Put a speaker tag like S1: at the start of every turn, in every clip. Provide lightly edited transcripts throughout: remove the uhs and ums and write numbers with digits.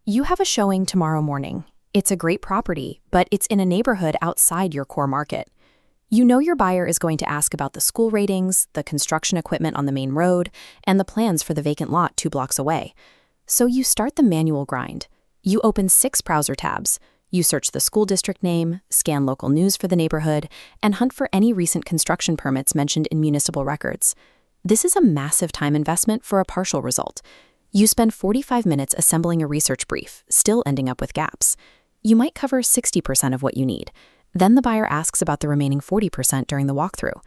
S1: You have a showing tomorrow morning. It's a great property, but it's in a neighborhood outside your core market. You know your buyer is going to ask about the school ratings, the construction equipment on the main road, and the plans for the vacant lot 2 blocks away. So you start the manual grind. You open 6 browser tabs. You search the school district name, scan local news for the neighborhood, and hunt for any recent construction permits mentioned in municipal records. This is a massive time investment for a partial result. You spend 45 minutes assembling a research brief, still ending up with gaps. You might cover 60% of what you need. Then the buyer asks about the remaining 40% during the walkthrough.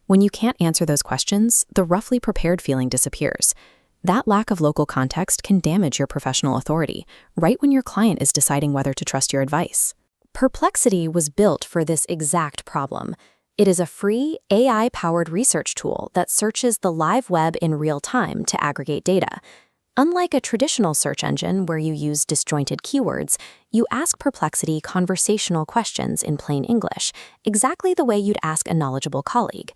S1: When you can't answer those questions, the roughly prepared feeling disappears. That lack of local context can damage your professional authority, right when your client is deciding whether to trust your advice. Perplexity was built for this exact problem. It is a free, AI-powered research tool that searches the live web in real time to aggregate data. Unlike a traditional search engine where you use disjointed keywords, you ask Perplexity conversational questions in plain English, exactly the way you'd ask a knowledgeable colleague.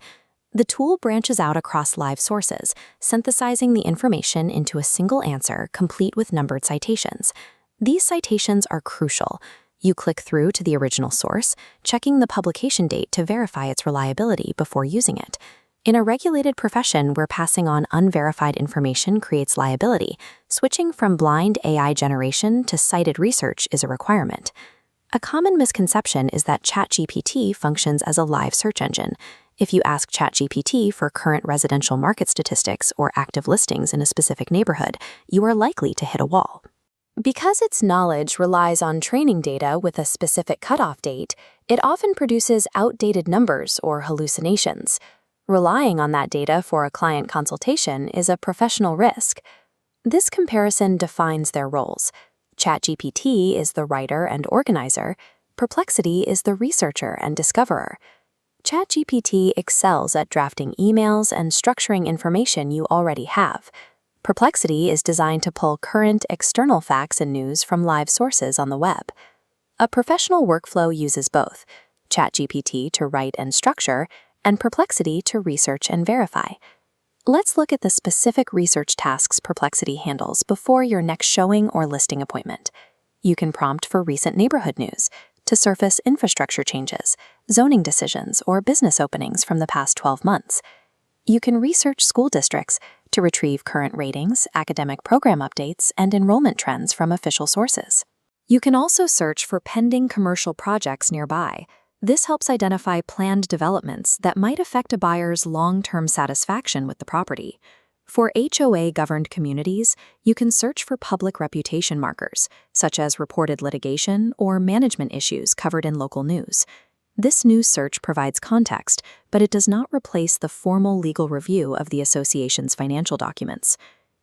S1: The tool branches out across live sources, synthesizing the information into a single answer complete with numbered citations. These citations are crucial. You click through to the original source, checking the publication date to verify its reliability before using it. In a regulated profession where passing on unverified information creates liability, switching from blind AI generation to cited research is a requirement. A common misconception is that ChatGPT functions as a live search engine. If you ask ChatGPT for current residential market statistics or active listings in a specific neighborhood, you are likely to hit a wall. Because its knowledge relies on training data with a specific cutoff date, it often produces outdated numbers or hallucinations. Relying on that data for a client consultation is a professional risk. This comparison defines their roles. ChatGPT is the writer and organizer. Perplexity is the researcher and discoverer. ChatGPT excels at drafting emails and structuring information you already have. Perplexity is designed to pull current external facts and news from live sources on the web. A professional workflow uses both, ChatGPT to write and structure, and Perplexity to research and verify. Let's look at the specific research tasks Perplexity handles before your next showing or listing appointment. You can prompt for recent neighborhood news, to surface infrastructure changes, zoning decisions, or business openings from the past 12 months. You can research school districts to retrieve current ratings, academic program updates, and enrollment trends from official sources. You can also search for pending commercial projects nearby. This helps identify planned developments that might affect a buyer's long-term satisfaction with the property. For HOA-governed communities, you can search for public reputation markers, such as reported litigation or management issues covered in local news. This news search provides context, but it does not replace the formal legal review of the association's financial documents.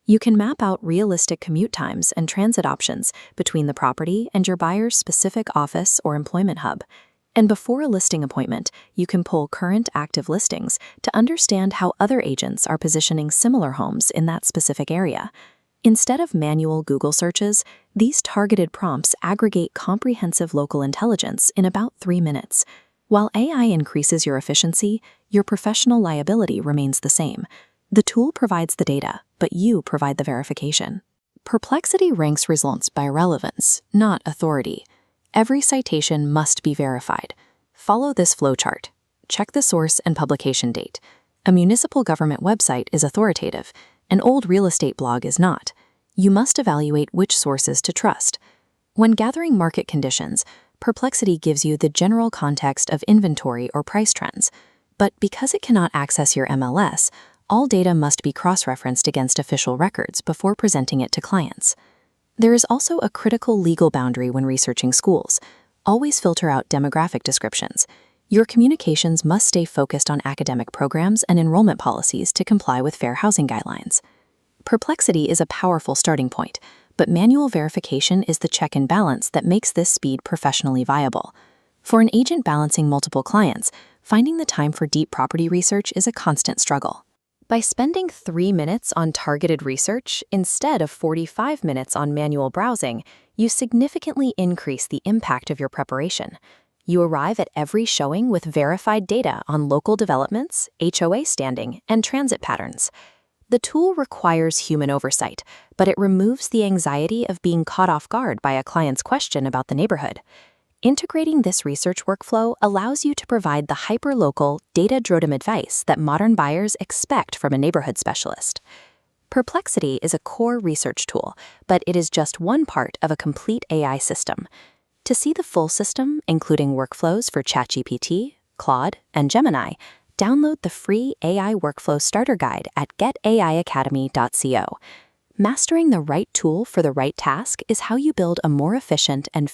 S1: You can map out realistic commute times and transit options between the property and your buyer's specific office or employment hub. And before a listing appointment, you can pull current active listings to understand how other agents are positioning similar homes in that specific area. Instead of manual Google searches, these targeted prompts aggregate comprehensive local intelligence in about 3 minutes. While AI increases your efficiency, your professional liability remains the same. The tool provides the data, but you provide the verification. Perplexity ranks results by relevance, not authority. Every citation must be verified. Follow this flowchart. Check the source and publication date. A municipal government website is authoritative. An old real estate blog is not. You must evaluate which sources to trust. When gathering market conditions, Perplexity gives you the general context of inventory or price trends. But because it cannot access your MLS, all data must be cross-referenced against official records before presenting it to clients. There is also a critical legal boundary when researching schools. Always filter out demographic descriptions. Your communications must stay focused on academic programs and enrollment policies to comply with fair housing guidelines. Perplexity is a powerful starting point, but manual verification is the check and balance that makes this speed professionally viable. For an agent balancing multiple clients, finding the time for deep property research is a constant struggle. By spending 3 minutes on targeted research instead of 45 minutes on manual browsing, you significantly increase the impact of your preparation. You arrive at every showing with verified data on local developments, HOA standing, and transit patterns. The tool requires human oversight, but it removes the anxiety of being caught off guard by a client's question about the neighborhood. Integrating this research workflow allows you to provide the hyperlocal, data-driven advice that modern buyers expect from a neighborhood specialist. Perplexity is a core research tool, but it is just one part of a complete AI system. To see the full system, including workflows for ChatGPT, Claude, and Gemini, download the free AI Workflow Starter Guide at getaiacademy.co. Mastering the right tool for the right task is how you build a more efficient and